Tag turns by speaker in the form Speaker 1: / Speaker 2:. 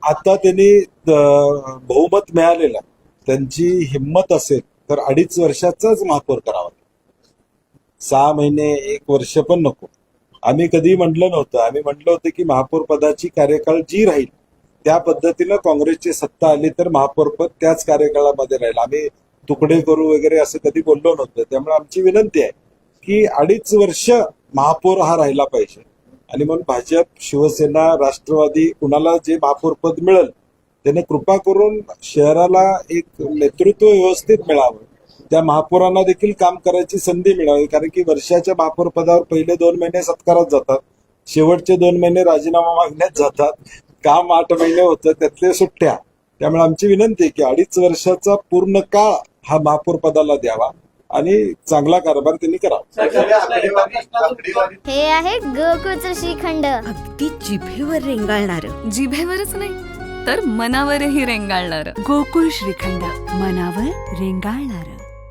Speaker 1: आता त्यांनी बहुमत मिळालेलं आहे. त्यांची हिंमत असेल तर 2.5 वर्षाचाच महापौर करावा. 6 महिने 1 वर्ष पण नको. आम्ही कधी म्हटलं नव्हतं. आम्ही म्हटलं होतं की महापौर पदाची कार्यकाळ जी राहील त्या पद्धतीनं काँग्रेसची सत्ता आली तर महापौर पद त्याच कार्यकाळामध्ये राहील. आम्ही तुकडे करू वगैरे असं कधी बोललो नव्हतं. त्यामुळे आमची विनंती आहे की 2.5 वर्ष महापौर हा राहिला पाहिजे. आणि म्हणून भाजप, शिवसेना, राष्ट्रवादी कुणाला जे महापौर पद मिळेल त्याने कृपा करून शहराला एक नेतृत्व व्यवस्थित मिळावं. त्या महापौरांना देखील काम करायची संधी मिळावी. कारण की वर्षाच्या महापौर पदावर पहिले 2 महिने सत्कारात जातात, शेवटचे 2 महिने राजीनामा मागण्यात जातात, काम 8 महिने होतं त्यातले सुट्ट्या. त्यामुळे आमची विनंती आहे की 2.5 वर्षाचा पूर्ण काळ हा महापौर पदाला द्यावा आणि चांगला कारभार त्यांनी करावा.
Speaker 2: हे आहे गोकुळचं श्रीखंड.
Speaker 3: अगदी जिभेवर रेंगाळणार.
Speaker 4: जिभेवरच नाही तर मनावरही रेंगाळणार.
Speaker 3: गोकुळ श्रीखंड, मनावर रेंगाळणार.